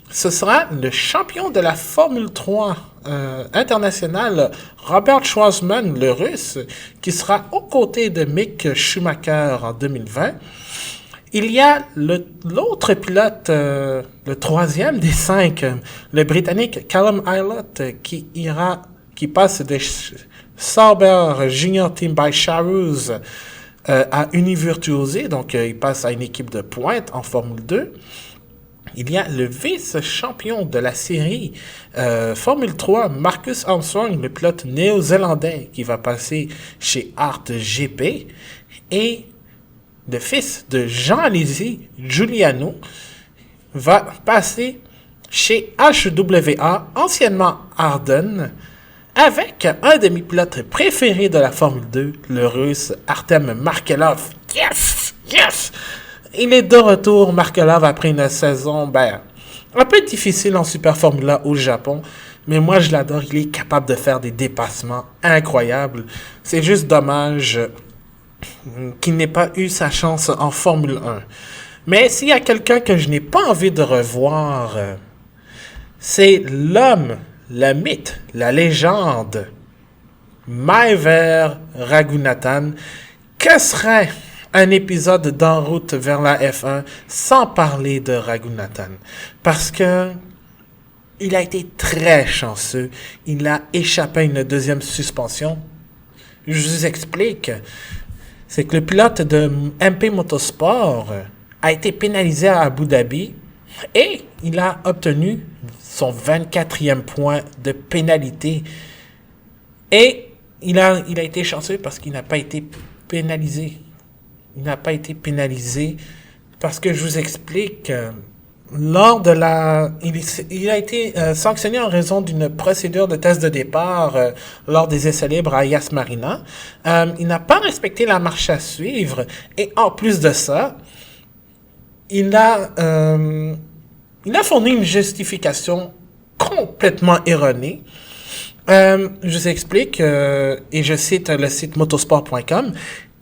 Ce sera le champion de la Formule 3 internationale, Robert Schwarzman, le Russe, qui sera aux côtés de Mick Schumacher en 2020. Il y a l'autre pilote, le troisième des 5, le Britannique Callum Ilott, qui passe de Sauber Junior Team by Charouz à Univirtuosi, donc il passe à une équipe de pointe en Formule 2. Il y a le vice-champion de la série Formule 3, Marcus Armstrong, le pilote néo-zélandais qui va passer chez Art GP. Et le fils de Jean Alesi, Giuliano, va passer chez HWA, anciennement Arden, avec un de mes pilotes préférés de la Formule 2, le Russe Artem Markelov. Yes! Yes! Il est de retour, Markelov, après une saison un peu difficile en Super Formula au Japon. Mais moi, je l'adore. Il est capable de faire des dépassements incroyables. C'est juste dommage qu'il n'ait pas eu sa chance en Formule 1. Mais s'il y a quelqu'un que je n'ai pas envie de revoir, c'est l'homme, le mythe, la légende, Maiver Raghunathan. Que serait un épisode d'En route vers la F1 sans parler de Raghunathan? Parce que il a été très chanceux. Il a échappé à une deuxième suspension. Je vous explique. C'est que le pilote de MP Motorsport a été pénalisé à Abu Dhabi et il a obtenu son 24e point de pénalité. Et il a été chanceux parce qu'il n'a pas été pénalisé. Il n'a pas été pénalisé parce que je vous explique, lors de il a été sanctionné en raison d'une procédure de test de départ lors des essais libres à Yas Marina. Il n'a pas respecté la marche à suivre et en plus de ça, il a fourni une justification complètement erronée. Je vous explique, et je cite le site motorsport.com.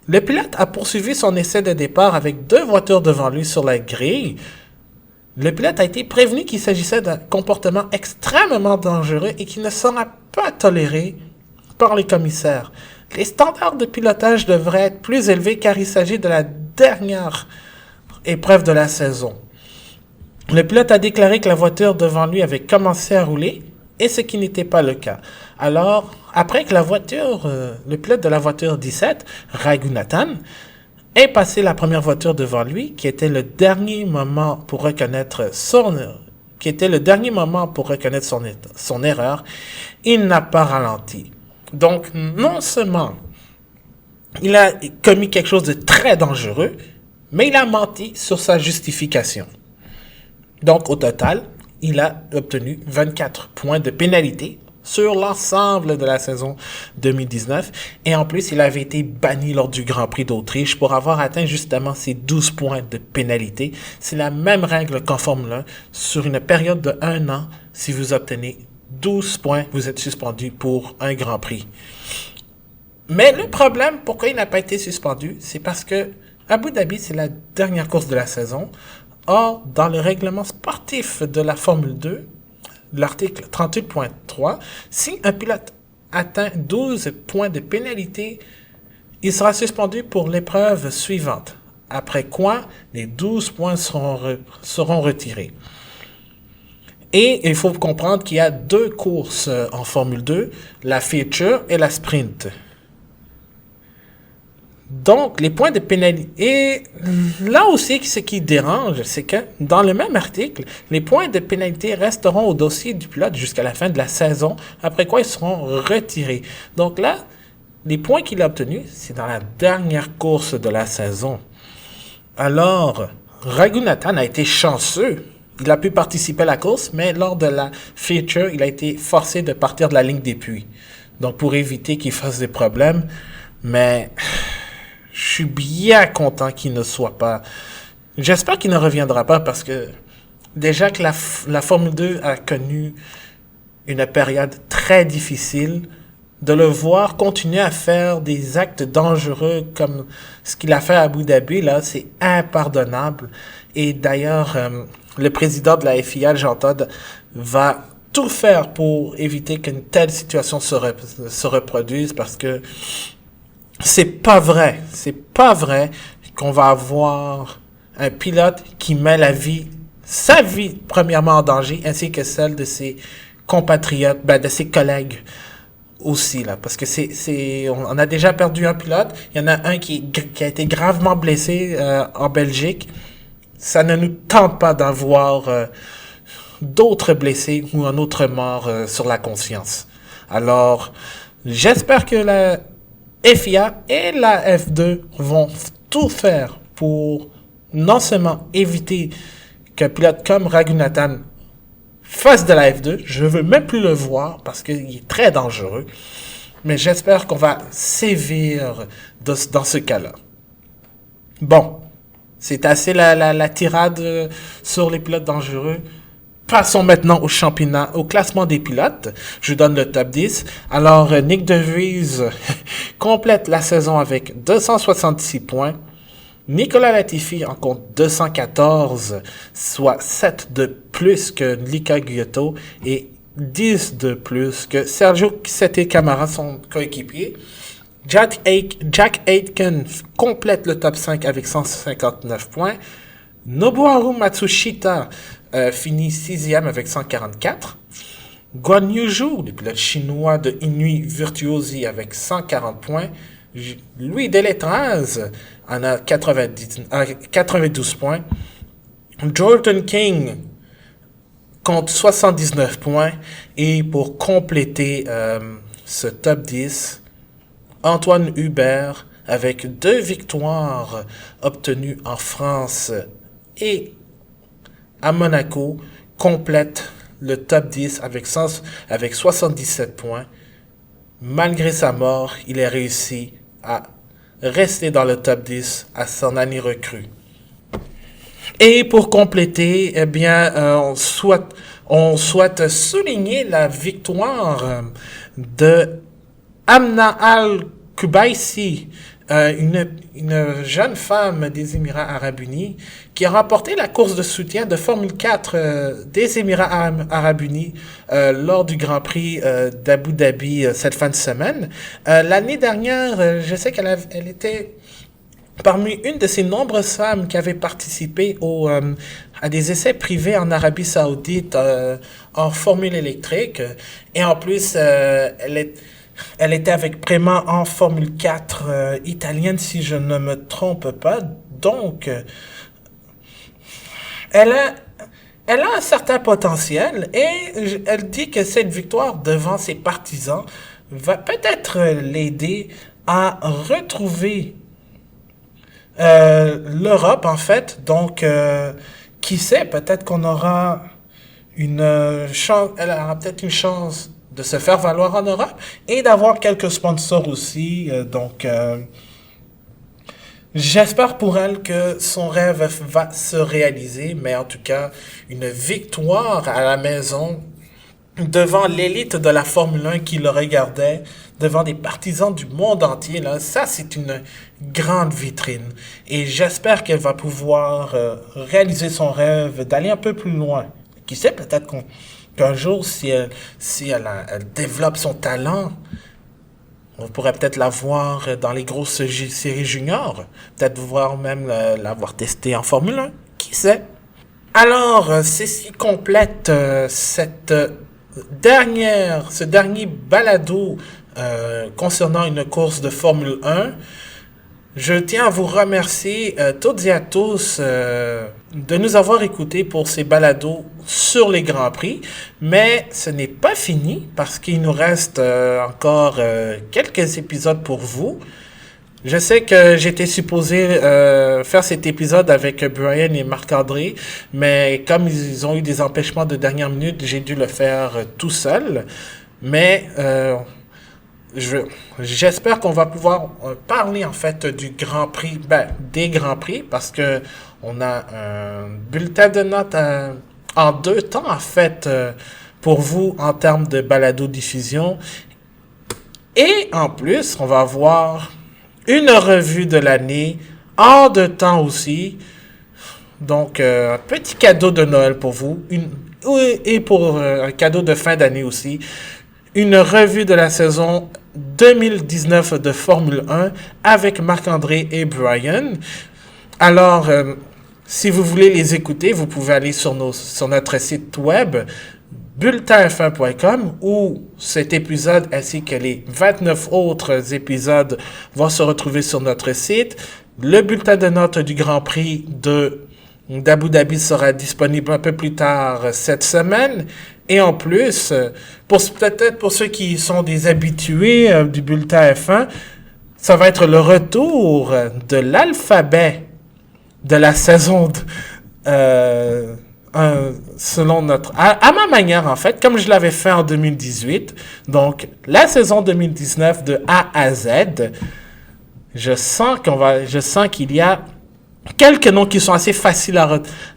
Le pilote a poursuivi son essai de départ avec 2 voitures devant lui sur la grille. Le pilote a été prévenu qu'il s'agissait d'un comportement extrêmement dangereux et qui ne sera pas toléré par les commissaires. Les standards de pilotage devraient être plus élevés car il s'agit de la dernière épreuve de la saison. Le pilote a déclaré que la voiture devant lui avait commencé à rouler, et ce qui n'était pas le cas. Alors, après que le pilote de la voiture 17, Raghunathan, est passé la première voiture devant lui, qui était le dernier moment pour reconnaître son erreur, il n'a pas ralenti. Donc, non seulement il a commis quelque chose de très dangereux, mais il a menti sur sa justification. Donc, au total, il a obtenu 24 points de pénalité sur l'ensemble de la saison 2019. Et en plus, il avait été banni lors du Grand Prix d'Autriche pour avoir atteint justement ces 12 points de pénalité. C'est la même règle qu'en Formule 1. Sur une période de 1 an, si vous obtenez 12 points, vous êtes suspendu pour un Grand Prix. Mais le problème, pourquoi il n'a pas été suspendu, c'est parce que Abu Dhabi, c'est la dernière course de la saison. Or, dans le règlement sportif de la Formule 2, l'article 38.3, si un pilote atteint 12 points de pénalité, il sera suspendu pour l'épreuve suivante, après quoi les 12 points seront retirés. Et il faut comprendre qu'il y a 2 courses en Formule 2, la feature et la sprint. Donc, les points de pénalité. Et là aussi, ce qui dérange, c'est que dans le même article, les points de pénalité resteront au dossier du pilote jusqu'à la fin de la saison, après quoi ils seront retirés. Donc là, les points qu'il a obtenus, c'est dans la dernière course de la saison. Alors, Raghunathan a été chanceux. Il a pu participer à la course, mais lors de la feature, il a été forcé de partir de la ligne des puits. Donc, pour éviter qu'il fasse des problèmes, mais je suis bien content qu'il ne soit pas. J'espère qu'il ne reviendra pas parce que déjà que la Formule 2 a connu une période très difficile, de le voir continuer à faire des actes dangereux comme ce qu'il a fait à Abu Dhabi, là, c'est impardonnable. Et d'ailleurs, le président de la FIA, Jean Todt, va tout faire pour éviter qu'une telle situation se reproduise parce que c'est pas vrai qu'on va avoir un pilote qui met sa vie premièrement en danger, ainsi que celle de ses compatriotes, de ses collègues aussi, là, parce que on a déjà perdu un pilote, il y en a un qui a été gravement blessé en Belgique. Ça ne nous tente pas d'avoir d'autres blessés ou un autre mort sur la conscience. Alors, j'espère que la FIA et la F2 vont tout faire pour non seulement éviter qu'un pilote comme Raghunathan fasse de la F2, je veux même plus le voir parce qu'il est très dangereux, mais j'espère qu'on va sévir dans ce cas-là. Bon, c'est assez la tirade sur les pilotes dangereux. Passons maintenant au championnat, au classement des pilotes. Je donne le top 10. Alors, Nick De Vries complète la saison avec 266 points. Nicolas Latifi en compte 214, soit 7 de plus que Lika Giotto et 10 de plus que Sergio Sette Camara, son coéquipier. Jack Aitken complète le top 5 avec 159 points. Nobuharu Matsushita finit 6e avec 144. Guan Yuzhu, le pilote chinois de Inuit Virtuosi avec 140 points. Louis Deletraz en a 92 points. Jordan King compte 79 points. Et pour compléter ce top 10, Antoine Hubert, avec 2 victoires obtenues en France et à Monaco, complète le top 10 avec 77 points. Malgré sa mort, il a réussi à rester dans le top 10 à son année recrue. Et pour compléter, eh bien, on souhaite souligner la victoire de Amna Al-Kubaisi, une jeune femme des Émirats Arabes Unis qui a remporté la course de soutien de Formule 4 des Émirats Arabes Unis lors du Grand Prix d'Abu Dhabi cette fin de semaine. L'année dernière, je sais elle était parmi une de ces nombreuses femmes qui avaient participé à des essais privés en Arabie Saoudite en formule électrique. Et en plus, elle était avec Prema en Formule 4 italienne, si je ne me trompe pas. Donc, elle a un certain potentiel et elle dit que cette victoire devant ses partisans va peut-être l'aider à retrouver l'Europe, en fait. Donc, qui sait, peut-être qu'on aura une chance, elle aura peut-être une chance de se faire valoir en Europe et d'avoir quelques sponsors aussi. Donc, j'espère pour elle que son rêve va se réaliser, mais en tout cas, une victoire à la maison devant l'élite de la Formule 1 qui le regardait, devant des partisans du monde entier, là, ça c'est une grande vitrine. Et j'espère qu'elle va pouvoir réaliser son rêve d'aller un peu plus loin. Qui sait, peut-être qu'un jour, si elle développe son talent, on pourrait peut-être la voir dans les grosses séries juniors. Peut-être voir même l'avoir testée en Formule 1. Qui sait? Alors, c'est ce qui complète ce dernier balado concernant une course de Formule 1. Je tiens à vous remercier toutes et à tous de nous avoir écoutés pour ces balados sur les Grands Prix. Mais ce n'est pas fini parce qu'il nous reste encore quelques épisodes pour vous. Je sais que j'étais supposé faire cet épisode avec Brian et Marc-André, mais comme ils ont eu des empêchements de dernière minute, j'ai dû le faire tout seul. Mais j'espère qu'on va pouvoir parler en fait du Grand Prix, des Grands Prix, parce que on a un bulletin de notes en 2 temps en fait pour vous en termes de balado-diffusion. Et en plus, on va avoir une revue de l'année en 2 temps aussi. Donc, un petit cadeau de Noël pour vous. Et pour un cadeau de fin d'année aussi. Une revue de la saison 2019 de Formule 1 avec Marc-André et Brian. Alors, si vous voulez les écouter, vous pouvez aller sur notre site web bulletinf1.com où cet épisode ainsi que les 29 autres épisodes vont se retrouver sur notre site. Le bulletin de notes du Grand Prix d'Abu Dhabi sera disponible un peu plus tard cette semaine. Et en plus, peut-être pour ceux qui sont des habitués du bulletin F1, ça va être le retour de l'alphabet de la saison selon à ma manière en fait, comme je l'avais fait en 2018. Donc, la saison 2019 de A à Z. Je sens qu'il y a quelques noms qui sont assez faciles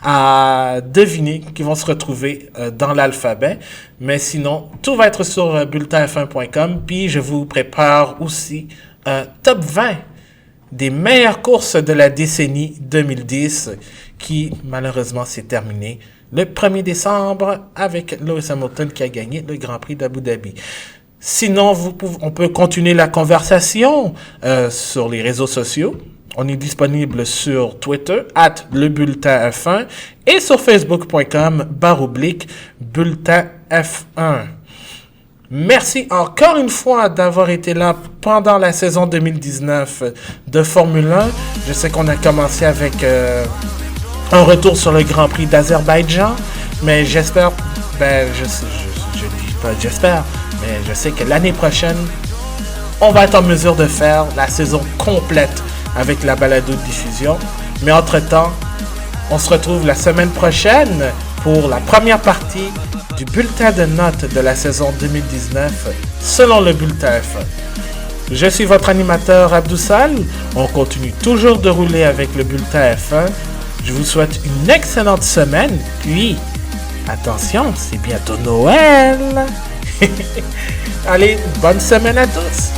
à deviner, qui vont se retrouver dans l'alphabet. Mais sinon, tout va être sur bulletinf1.com. Puis, je vous prépare aussi un top 20 des meilleures courses de la décennie 2010 qui, malheureusement, s'est terminé le 1er décembre avec Lewis Hamilton qui a gagné le Grand Prix d'Abu Dhabi. Sinon, on peut continuer la conversation sur les réseaux sociaux. On est disponible sur Twitter, @lebulletinf1 et sur facebook.com/bulletinf1. Merci encore une fois d'avoir été là pendant la saison 2019 de Formule 1. Je sais qu'on a commencé avec un retour sur le Grand Prix d'Azerbaïdjan, mais j'espère, je dis pas j'espère, mais je sais que l'année prochaine, on va être en mesure de faire la saison complète avec la balado-diffusion. Mais entre-temps, on se retrouve la semaine prochaine pour la première partie du bulletin de notes de la saison 2019 selon le bulletin F1. Je suis votre animateur Abdoussal. On continue toujours de rouler avec le bulletin F1. Je vous souhaite une excellente semaine. Puis, attention, c'est bientôt Noël. Allez, bonne semaine à tous.